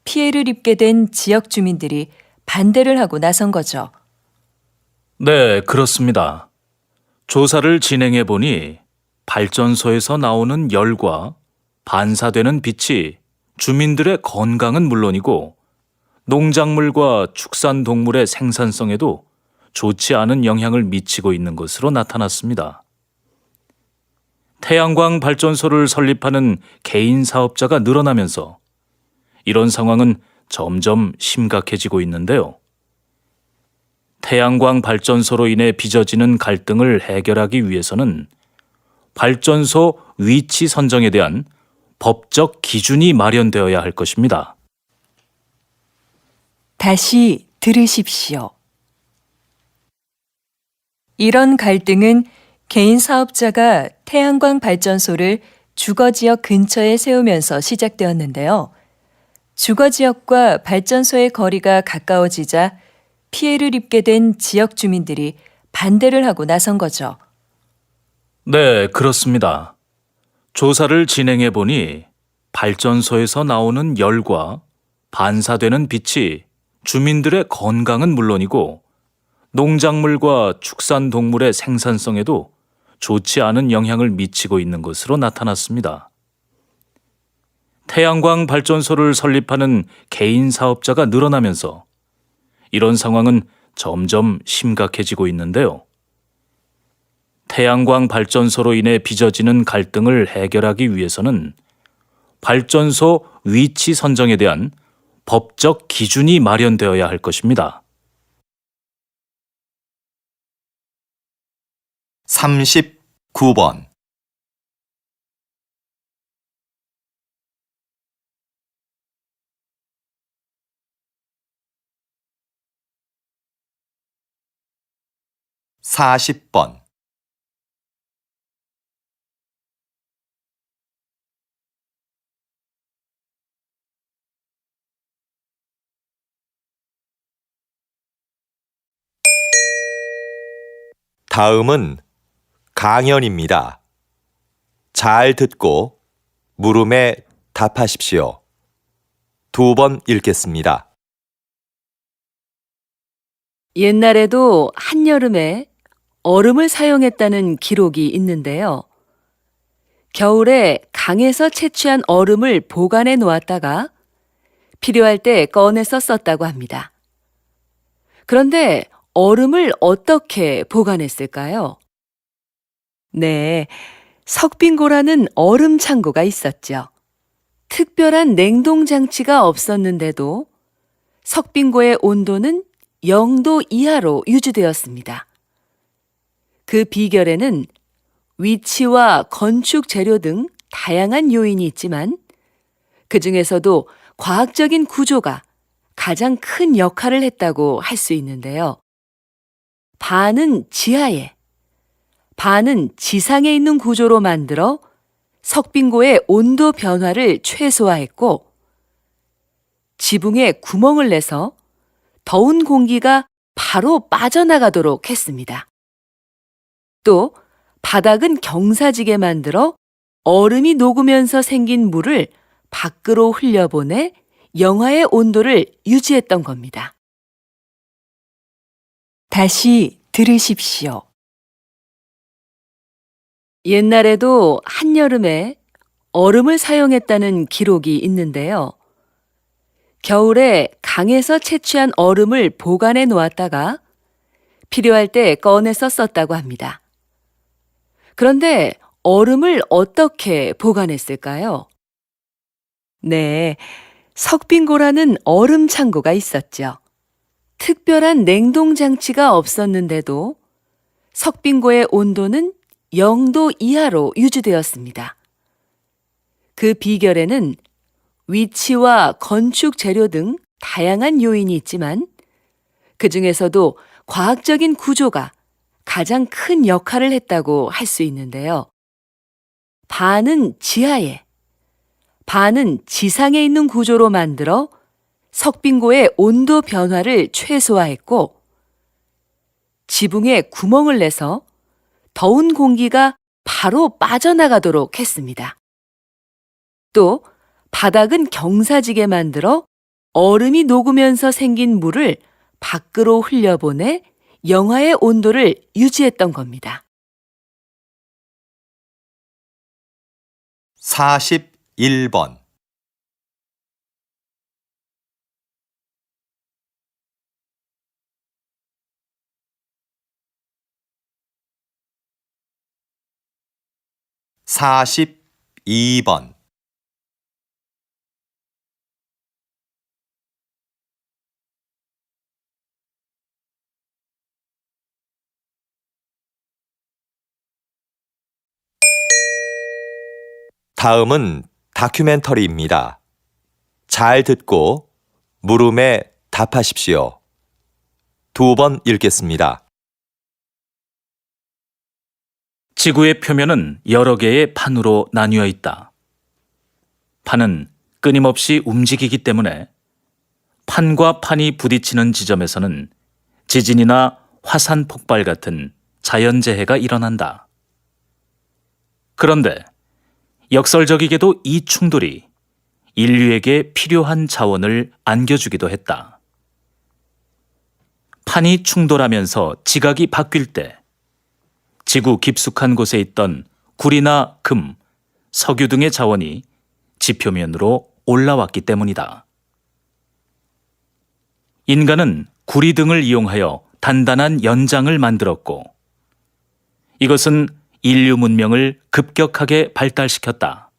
Speaker 5: 피해를 입게 된 지역 주민들이 반대를 하고 나선 거죠.
Speaker 3: 네, 그렇습니다. 조사를 진행해 보니 발전소에서 나오는 열과 반사되는 빛이 주민들의 건강은 물론이고 농작물과 축산동물의 생산성에도 좋지 않은 영향을 미치고 있는 것으로 나타났습니다. 태양광 발전소를 설립하는 개인 사업자가 늘어나면서 이런 상황은 점점 심각해지고 있는데요. 태양광 발전소로 인해 빚어지는 갈등을 해결하기 위해서는 발전소 위치 선정에 대한 법적 기준이 마련되어야 할 것입니다.
Speaker 5: 다시 들으십시오. 이런 갈등은 개인 사업자가 태양광 발전소를 주거지역 근처에 세우면서 시작되었는데요. 주거지역과 발전소의 거리가 가까워지자 피해를 입게 된 지역 주민들이 반대를 하고 나선 거죠.
Speaker 3: 네, 그렇습니다. 조사를 진행해 보니 발전소에서 나오는 열과 반사되는 빛이 주민들의 건강은 물론이고 농작물과 축산동물의 생산성에도 좋지 않은 영향을 미치고 있는 것으로 나타났습니다. 태양광 발전소를 설립하는 개인 사업자가 늘어나면서 이런 상황은 점점 심각해지고 있는데요. 태양광 발전소로 인해 빚어지는 갈등을 해결하기 위해서는 발전소 위치 선정에 대한 법적 기준이 마련되어야 할 것입니다.
Speaker 2: 39번. (40번) '다음은 강연입니다. 잘 듣고 물음에 답하십시오. 2번 읽겠습니다.
Speaker 1: 옛날에도 한여름에 얼음을 사용했다는 기록이 있는데요. 겨울에 강에서 채취한 얼음을 보관해 놓았다가 필요할 때 꺼내서 썼다고 합니다. 그런데 얼음을 어떻게 보관했을까요? 네, 석빙고라는 얼음 창고가 있었죠. 특별한 냉동 장치가 없었는데도 석빙고의 온도는 0도 이하로 유지되었습니다. 그 비결에는 위치와 건축 재료 등 다양한 요인이 있지만 그 중에서도 과학적인 구조가 가장 큰 역할을 했다고 할 수 있는데요. 반은 지하에, 반은 지상에 있는 구조로 만들어 석빙고의 온도 변화를 최소화했고 지붕에 구멍을 내서 더운 공기가 바로 빠져나가도록 했습니다. 또 바닥은 경사지게 만들어 얼음이 녹으면서 생긴 물을 밖으로 흘려보내 영하의 온도를 유지했던 겁니다.
Speaker 5: 다시 들으십시오.
Speaker 1: 옛날에도 한여름에 얼음을 사용했다는 기록이 있는데요. 겨울에 강에서 채취한 얼음을 보관해 놓았다가 필요할 때 꺼내서 썼다고 합니다. 그런데 얼음을 어떻게 보관했을까요? 네, 석빙고라는 얼음 창고가 있었죠. 특별한 냉동 장치가 없었는데도 석빙고의 온도는 0도 이하로 유지되었습니다. 그 비결에는 위치와 건축 재료 등 다양한 요인이 있지만 그 중에서도 과학적인 구조가 가장 큰 역할을 했다고 할 수 있는데요. 반은 지하에, 반은 지상에 있는 구조로 만들어 석빙고의 온도 변화를 최소화했고 지붕에 구멍을 내서 더운 공기가 바로 빠져나가도록 했습니다. 또 바닥은 경사지게 만들어 얼음이 녹으면서 생긴 물을 밖으로 흘려보내 영하의 온도를 유지했던 겁니다.
Speaker 2: 41번. (42번) 다음은 다큐멘터리입니다. 잘 듣고 물음에 답하십시오. 2번 읽겠습니다.
Speaker 3: 지구의 표면은 여러 개의 판으로 나뉘어 있다. 판은 끊임없이 움직이기 때문에 판과 판이 부딪히는 지점에서는 지진이나 화산 폭발 같은 자연재해가 일어난다. 그런데 역설적이게도 이 충돌이 인류에게 필요한 자원을 안겨주기도 했다. 판이 충돌하면서 지각이 바뀔 때 지구 깊숙한 곳에 있던 구리나 금, 석유 등의 자원이 지표면으로 올라왔기 때문이다. 인간은 구리 등을 이용하여 단단한 연장을 만들었고 이것은 인류 문명을 급격하게 발달시켰다.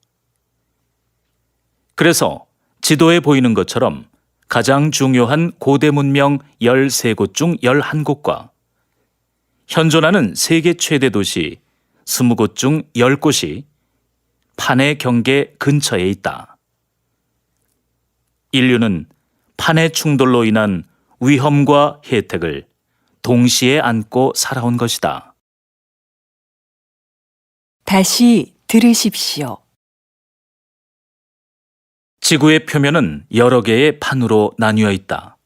Speaker 3: 그래서 지도에 보이는 것처럼 가장 중요한 고대 문명 13곳 중 11곳과 현존하는 세계 최대 도시 20곳 중 10곳이 판의 경계 근처에 있다. 인류는 판의 충돌로 인한 위험과 혜택을 동시에 안고 살아온 것이다.
Speaker 5: 다시 들으십시오.
Speaker 3: 지구의 표면은 여러 개의 판으로 나뉘어 있다.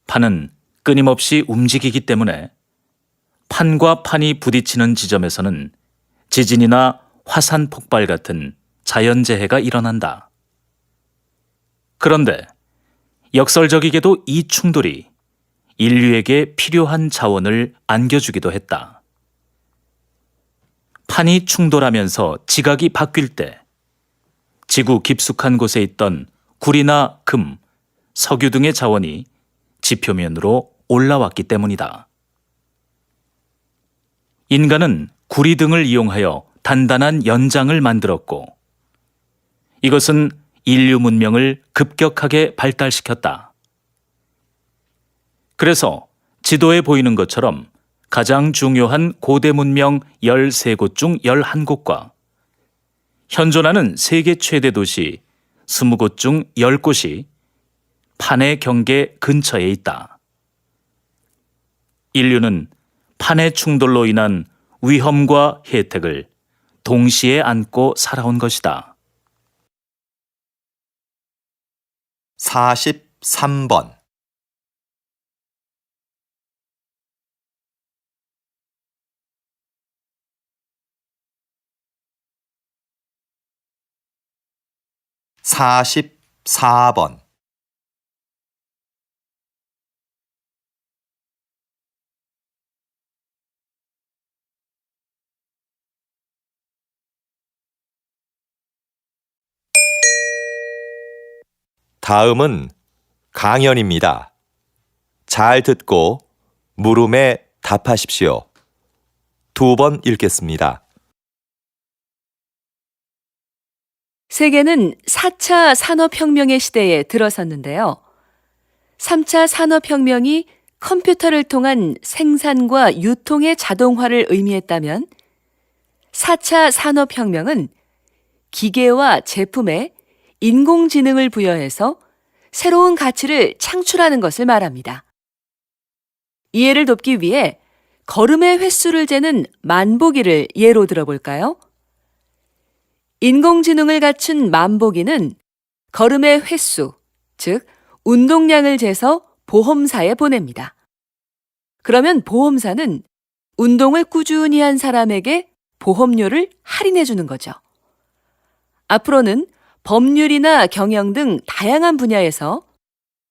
Speaker 3: 판은 끊임없이 움직이기 때문에 판과 판이 부딪히는 지점에서는 지진이나 화산 폭발 같은 자연재해가 일어난다. 그런데 역설적이게도 이 충돌이 인류에게 필요한 자원을 안겨주기도 했다. 판이 충돌하면서 지각이 바뀔 때 지구 깊숙한 곳에 있던 구리나 금, 석유 등의 자원이 지표면으로 올라왔기 때문이다. 인간은 구리 등을 이용하여 단단한 연장을 만들었고 이것은 인류 문명을 급격하게 발달시켰다. 그래서 지도에 보이는 것처럼 가장 중요한 고대 문명 13곳 중 11곳과 현존하는 세계 최대 도시 20곳 중 10곳이 판의 경계 근처에 있다. 인류는 판의 충돌로 인한 위험과 혜택을 동시에 안고 살아온 것이다.
Speaker 2: 43번 44번 다음은 강연입니다. 잘 듣고 물음에 답하십시오. 2번 읽겠습니다.
Speaker 1: 세계는 4차 산업혁명의 시대에 들어섰는데요. 3차 산업혁명이 컴퓨터를 통한 생산과 유통의 자동화를 의미했다면 4차 산업혁명은 기계와 제품에 인공지능을 부여해서 새로운 가치를 창출하는 것을 말합니다. 이해를 돕기 위해 걸음의 횟수를 재는 만보기를 예로 들어볼까요? 인공지능을 갖춘 만보기는 걸음의 횟수, 즉 운동량을 재서 보험사에 보냅니다. 그러면 보험사는 운동을 꾸준히 한 사람에게 보험료를 할인해 주는 거죠. 앞으로는 법률이나 경영 등 다양한 분야에서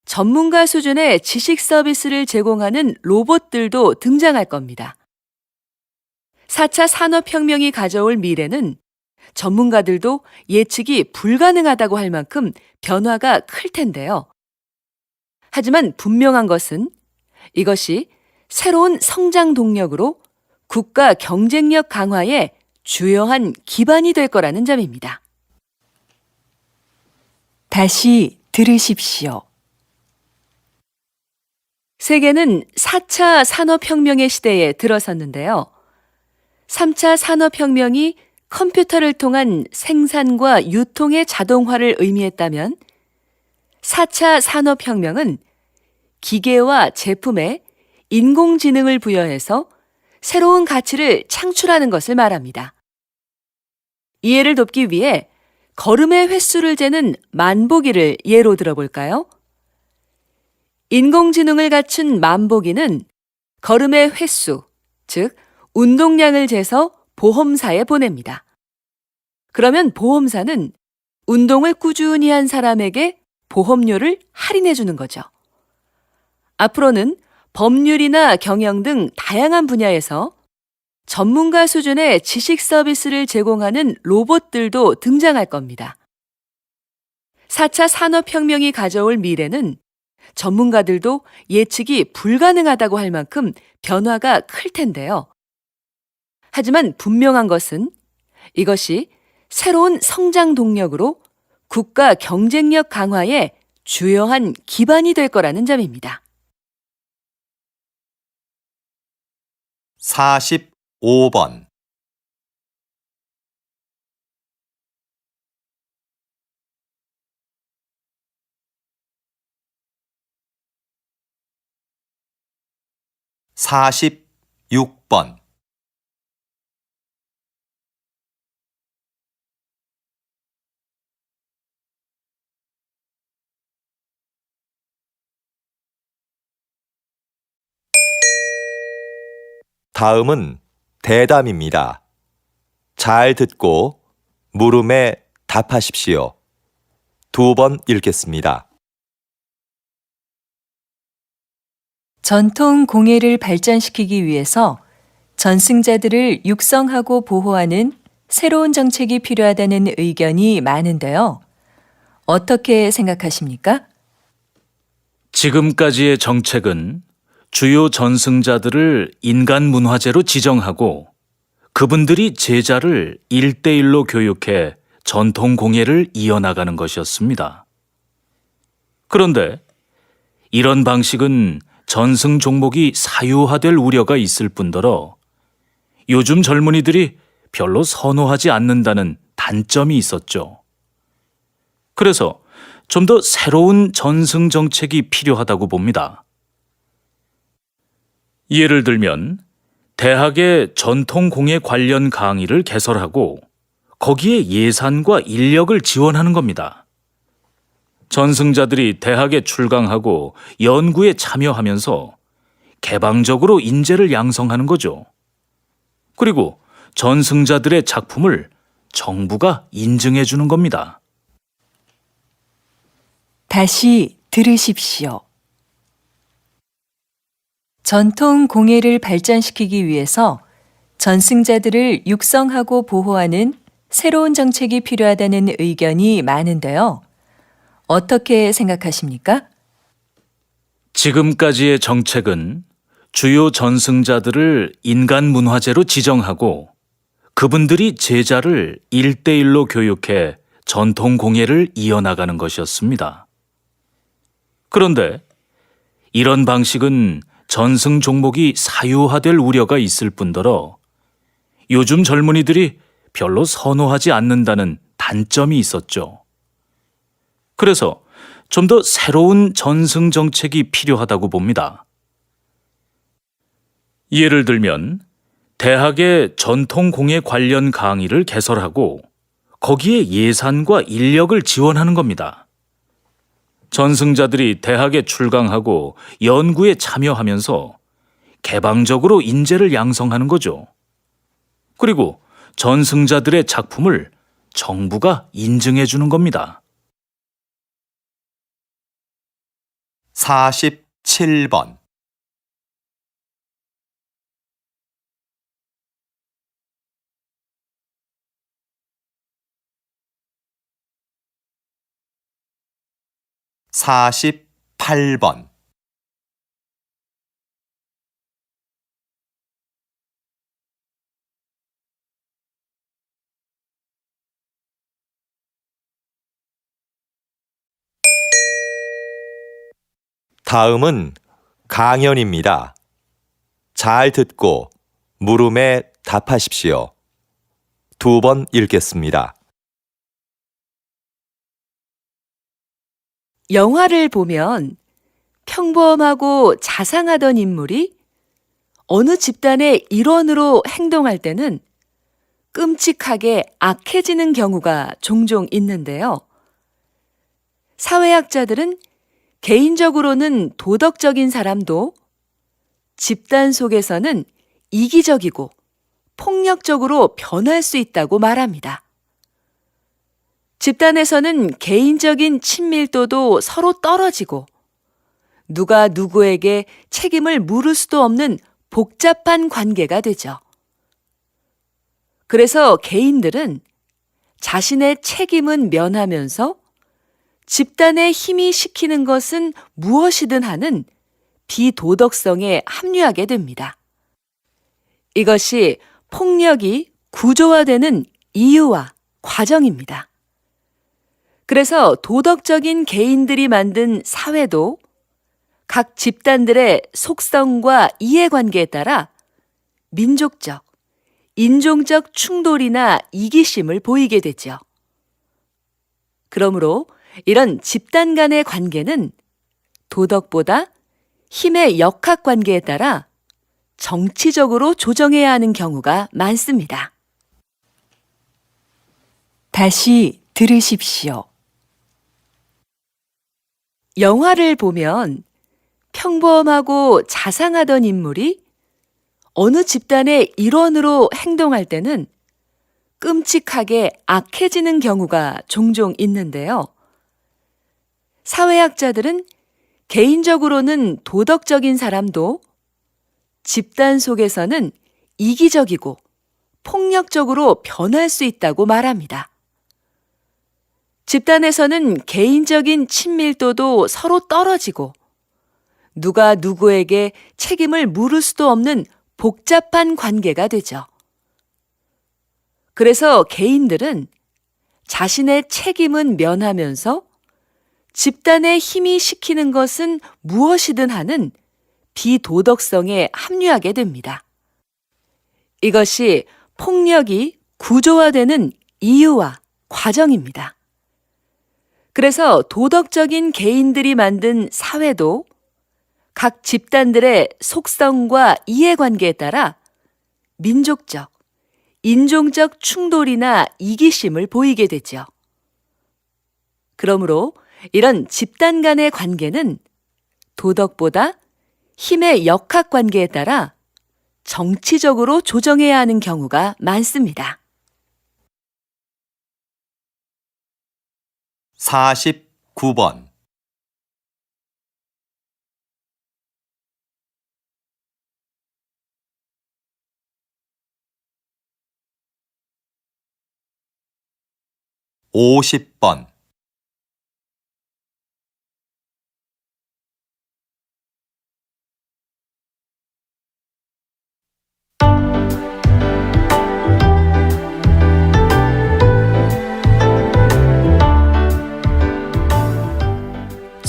Speaker 1: 전문가 수준의 지식 서비스를 제공하는 로봇들도 등장할 겁니다. 4차 산업혁명이 가져올 미래는 전문가들도 예측이 불가능하다고 할 만큼 변화가 클 텐데요. 하지만 분명한 것은 이것이 새로운 성장 동력으로 국가 경쟁력 강화에 주요한 기반이 될 거라는 점입니다.
Speaker 5: 다시 들으십시오.
Speaker 1: 세계는 4차 산업혁명의 시대에 들어섰는데요. 3차 산업혁명이 컴퓨터를 통한 생산과 유통의 자동화를 의미했다면 4차 산업혁명은 기계와 제품에 인공지능을 부여해서 새로운 가치를 창출하는 것을 말합니다. 이해를 돕기 위해 걸음의 횟수를 재는 만보기를 예로 들어볼까요? 인공지능을 갖춘 만보기는 걸음의 횟수, 즉 운동량을 재서 보험사에 보냅니다. 그러면 보험사는 운동을 꾸준히 한 사람에게 보험료를 할인해 주는 거죠. 앞으로는 법률이나 경영 등 다양한 분야에서 전문가 수준의 지식 서비스를 제공하는 로봇들도 등장할 겁니다. 4차 산업혁명이 가져올 미래는 전문가들도 예측이 불가능하다고 할 만큼 변화가 클 텐데요. 하지만 분명한 것은 이것이 새로운 성장 동력으로 국가 경쟁력 강화에 주요한 기반이 될 거라는 점입니다.
Speaker 2: 45번. 46번. '다음은 대담입니다. 잘 듣고 물음에 답하십시오. 2번 읽겠습니다.
Speaker 5: 전통 공예를 발전시키기 위해서 전승자들을 육성하고 보호하는 새로운 정책이 필요하다는 의견이 많은데요. 어떻게 생각하십니까?
Speaker 3: 지금까지의 정책은 주요 전승자들을 인간 문화재로 지정하고 그분들이 제자를 1대1로 교육해 전통 공예를 이어나가는 것이었습니다. 그런데 이런 방식은 전승 종목이 사유화될 우려가 있을 뿐더러 요즘 젊은이들이 별로 선호하지 않는다는 단점이 있었죠. 그래서 좀 더 새로운 전승 정책이 필요하다고 봅니다. 예를 들면 대학의 전통 공예 관련 강의를 개설하고 거기에 예산과 인력을 지원하는 겁니다. 전승자들이 대학에 출강하고 연구에 참여하면서 개방적으로 인재를 양성하는 거죠. 그리고 전승자들의 작품을 정부가 인증해 주는 겁니다.
Speaker 5: 다시 들으십시오. 전통 공예를 발전시키기 위해서 전승자들을 육성하고 보호하는 새로운 정책이 필요하다는 의견이 많은데요. 어떻게 생각하십니까?
Speaker 3: 지금까지의 정책은 주요 전승자들을 인간 문화재로 지정하고 그분들이 제자를 1대1로 교육해 전통 공예를 이어나가는 것이었습니다. 그런데 이런 방식은 전승 종목이 사유화될 우려가 있을 뿐더러 요즘 젊은이들이 별로 선호하지 않는다는 단점이 있었죠. 그래서 좀 더 새로운 전승 정책이 필요하다고 봅니다. 예를 들면 대학의 전통 공예 관련 강의를 개설하고 거기에 예산과 인력을 지원하는 겁니다. 전승자들이 대학에 출강하고 연구에 참여하면서 개방적으로 인재를 양성하는 거죠. 그리고 전승자들의 작품을 정부가 인증해 주는 겁니다.
Speaker 2: 47번. 48번. '다음은 강연입니다. 잘 듣고 물음에 답하십시오. 2번 읽겠습니다.
Speaker 1: 영화를 보면 평범하고 자상하던 인물이 어느 집단의 일원으로 행동할 때는 끔찍하게 악해지는 경우가 종종 있는데요. 사회학자들은 개인적으로는 도덕적인 사람도 집단 속에서는 이기적이고 폭력적으로 변할 수 있다고 말합니다. 집단에서는 개인적인 친밀도도 서로 떨어지고 누가 누구에게 책임을 물을 수도 없는 복잡한 관계가 되죠. 그래서 개인들은 자신의 책임은 면하면서 집단의 힘이 시키는 것은 무엇이든 하는 비도덕성에 합류하게 됩니다. 이것이 폭력이 구조화되는 이유와 과정입니다. 그래서 도덕적인 개인들이 만든 사회도 각 집단들의 속성과 이해관계에 따라 민족적, 인종적 충돌이나 이기심을 보이게 되죠. 그러므로 이런 집단 간의 관계는 도덕보다 힘의 역학관계에 따라 정치적으로 조정해야 하는 경우가 많습니다.
Speaker 5: 다시 들으십시오.
Speaker 1: 영화를 보면 평범하고 자상하던 인물이 어느 집단의 일원으로 행동할 때는 끔찍하게 악해지는 경우가 종종 있는데요. 사회학자들은 개인적으로는 도덕적인 사람도 집단 속에서는 이기적이고 폭력적으로 변할 수 있다고 말합니다. 집단에서는 개인적인 친밀도도 서로 떨어지고 누가 누구에게 책임을 물을 수도 없는 복잡한 관계가 되죠. 그래서 개인들은 자신의 책임은 면하면서 집단의 힘이 시키는 것은 무엇이든 하는 비도덕성에 합류하게 됩니다. 이것이 폭력이 구조화되는 이유와 과정입니다. 그래서 도덕적인 개인들이 만든 사회도 각 집단들의 속성과 이해관계에 따라 민족적, 인종적 충돌이나 이기심을 보이게 되죠. 그러므로 이런 집단 간의 관계는 도덕보다 힘의 역학관계에 따라 정치적으로 조정해야 하는 경우가 많습니다.
Speaker 2: 49번 50번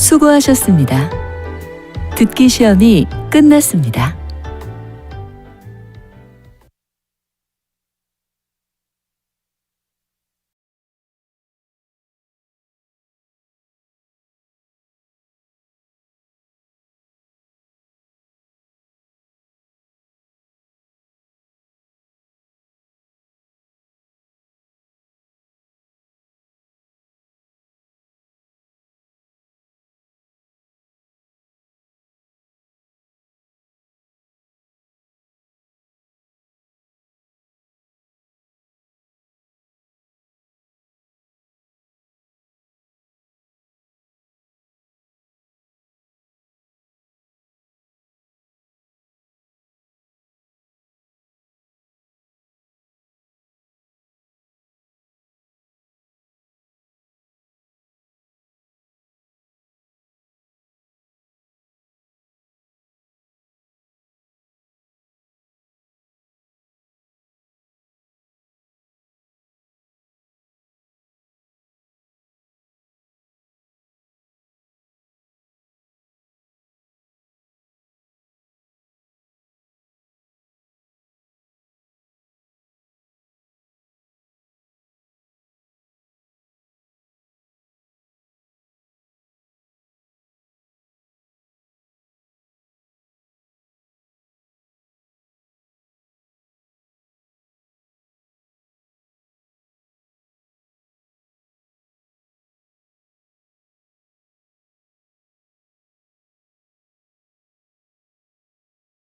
Speaker 1: 수고하셨습니다. 듣기 시험이 끝났습니다.